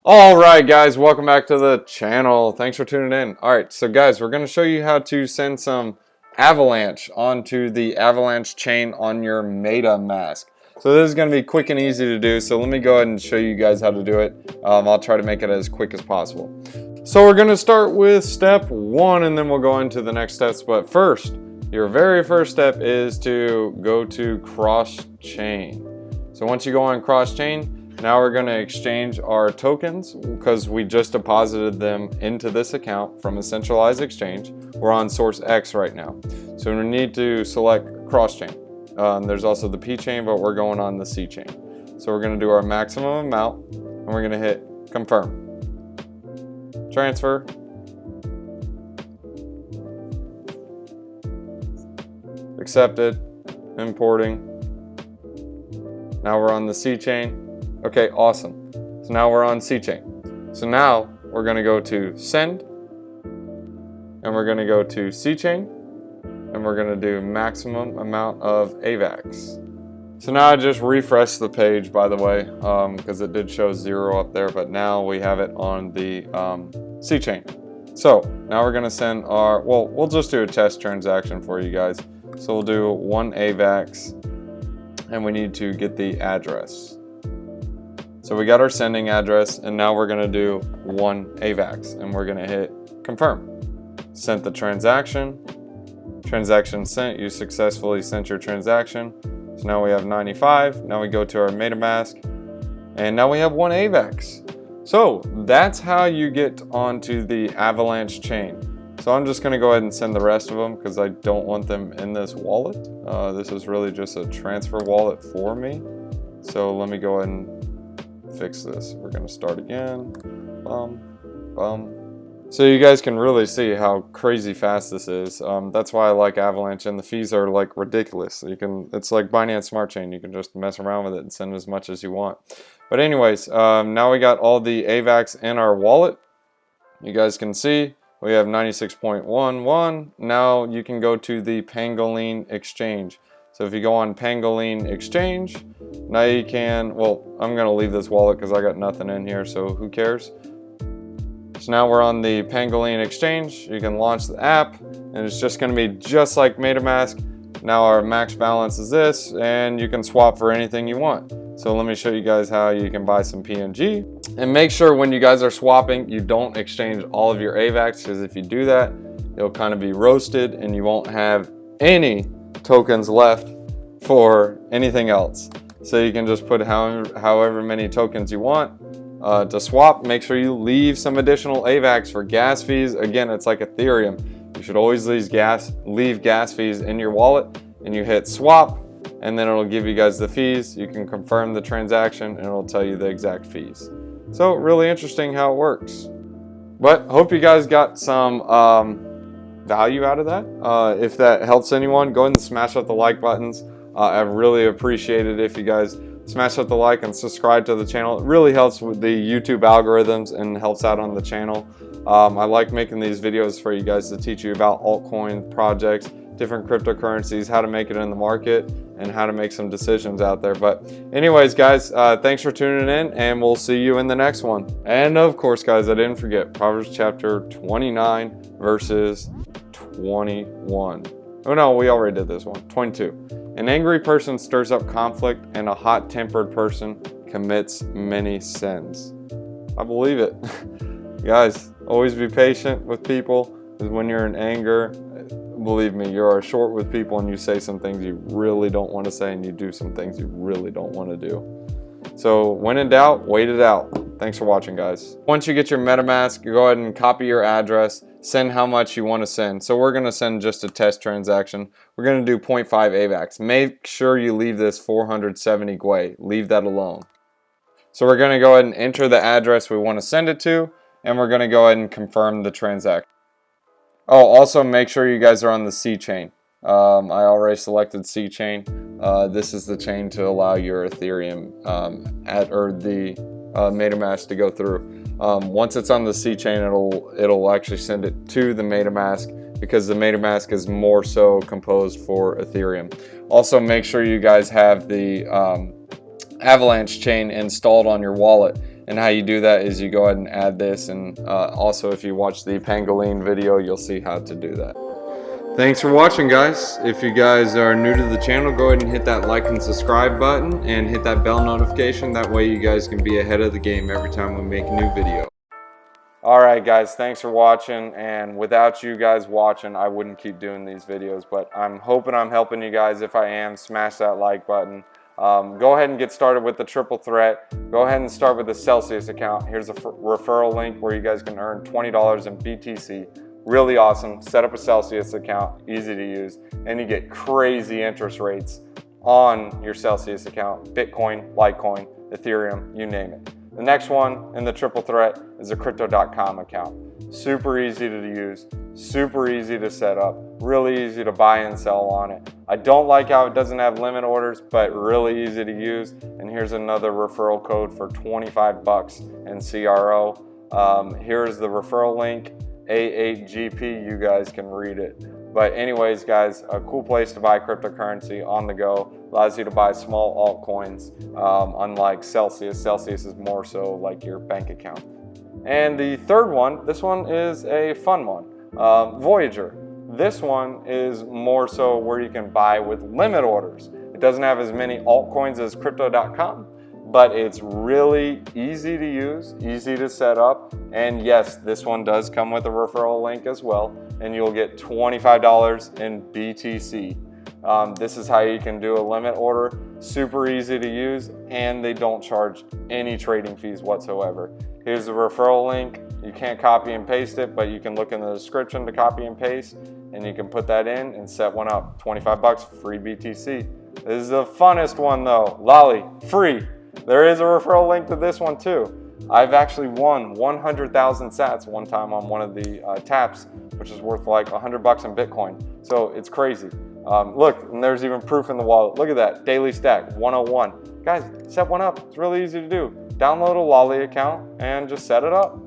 Alright guys, welcome back to the channel. Thanks for tuning in. Alright, so guys, we're going to show you how to send some Avalanche onto the Avalanche chain on your MetaMask. So this is going to be quick and easy to do, so let me go ahead and show you guys how to do it. I'll try to make it as quick as possible. So we're going to start with step 1 and then we'll go into the next steps. But first, your very first step is to go to cross-chain. So once you go on cross-chain, now we're going to exchange our tokens because we just deposited them into this account from a centralized exchange. We're on source X right now. So we need to select cross-chain. There's also the P chain, but we're going on the C chain. So we're going to do our maximum amount and we're going to hit confirm. Transfer. Accepted. Importing. Now we're on the C chain. Okay, awesome. So now we're on C chain. So now we're going to go to send and we're going to go to C chain and we're going to do maximum amount of Avax. So now I just refreshed the page, by the way, because it did show 0 up there, but now we have it on the C chain. So now we're going to send our, well, we'll just do a test transaction for you guys. So we'll do 1 Avax and we need to get the address. So we got our sending address and now we're going to do 1 Avax and we're going to hit confirm. Sent the transaction. Transaction sent. You successfully sent your transaction. So now we have 95. Now we go to our MetaMask and now we have 1 Avax. So that's how you get onto the Avalanche chain. So I'm just going to go ahead and send the rest of them because I don't want them in this wallet. This is really just a transfer wallet for me. So let me go ahead and fix this. We're going to start again. So you guys can really see how crazy fast this is. That's why I like Avalanche, and the fees are like ridiculous. It's like Binance Smart Chain. You can just mess around with it and send as much as you want. But anyways, now we got all the Avax in our wallet. You guys can see we have 96.11. Now you can go to the Pangolin exchange. So if you go on Pangolin exchange, now you can, well, I'm going to leave this wallet because I got nothing in here, so who cares? So now we're on the Pangolin exchange. You can launch the app and it's just going to be just like MetaMask. Now our max balance is this and you can swap for anything you want. So let me show you guys how you can buy some PNG. And make sure when you guys are swapping, you don't exchange all of your AVAX, because if you do that, it'll kind of be roasted and you won't have any tokens left for anything else. So you can just put however many tokens you want to swap. Make sure you leave some additional AVAX for gas fees. Again, it's like Ethereum. You should always leave gas fees in your wallet, and you hit swap and then it'll give you guys the fees. You can confirm the transaction and it'll tell you the exact fees. So really interesting how it works. But hope you guys got some value out of that. If that helps anyone, go ahead and smash up the like buttons. I really appreciate it if you guys smash up the like and subscribe to the channel. It really helps with the YouTube algorithms and helps out on the channel. I like making these videos for you guys to teach you about altcoin projects, different cryptocurrencies, how to make it in the market, and how to make some decisions out there. But anyways, guys, thanks for tuning in, and we'll see you in the next one. And of course, guys, I didn't forget Proverbs chapter 29 verses 21. Oh no, we already did this one. 22. An angry person stirs up conflict, and a hot-tempered person commits many sins. I believe it. Guys, always be patient with people, because when you're in anger, believe me, you are short with people and you say some things you really don't want to say and you do some things you really don't want to do. So when in doubt, wait it out. Thanks for watching, guys. Once you get your MetaMask, you go ahead and copy your address, send how much you want to send. So we're going to send just a test transaction. We're going to do 0.5 AVAX. Make sure you leave this 470 Gwei. Leave that alone. So we're going to go ahead and enter the address we want to send it to, and we're going to go ahead and confirm the transaction. Oh, also make sure you guys are on the C chain. I already selected C chain. This is the chain to allow your Ethereum the MetaMask to go through. Once it's on the C chain, it'll actually send it to the MetaMask, because the MetaMask is more so composed for Ethereum. Also, make sure you guys have the Avalanche chain installed on your wallet. And how you do that is you go ahead and add this, and also if you watch the Pangolin video, you'll see how to do that. Thanks for watching, guys. If you guys are new to the channel, go ahead and hit that like and subscribe button and hit that bell notification. That way you guys can be ahead of the game every time we make a new video. Alright guys, thanks for watching, and without you guys watching, I wouldn't keep doing these videos, but I'm hoping I'm helping you guys. If I am, smash that like button. Go ahead and get started with the triple threat. Go ahead and start with the Celsius account. Here's a referral link where you guys can earn $20 in BTC. Really awesome. Set up a Celsius account, easy to use, and you get crazy interest rates on your Celsius account. Bitcoin, Litecoin, Ethereum, you name it. The next one in the triple threat is a Crypto.com account. Super easy to use, super easy to set up, really easy to buy and sell on it. I don't like how it doesn't have limit orders, but really easy to use. And here's another referral code for 25 bucks in CRO. Here's the referral link, A8GP, you guys can read it. But anyways, guys, a cool place to buy cryptocurrency on the go. Allows you to buy small altcoins, unlike Celsius. Celsius is more so like your bank account. And the third one, this one is a fun one, Voyager. This one is more so where you can buy with limit orders. It doesn't have as many altcoins as Crypto.com, but it's really easy to use, easy to set up, and yes, this one does come with a referral link as well, and you'll get $25 in BTC. This is how you can do a limit order, super easy to use, and they don't charge any trading fees whatsoever. Here's the referral link. You can't copy and paste it, but you can look in the description to copy and paste, and you can put that in and set one up. 25 bucks, free BTC. This is the funnest one though, Lolly, free. There is a referral link to this one too. I've actually won 100,000 sats one time on one of the taps, which is worth like 100 bucks in Bitcoin. So it's crazy. Look, and there's even proof in the wallet. Look at that, daily stack, 101. Guys, set one up, it's really easy to do. Download a Lolly account and just set it up.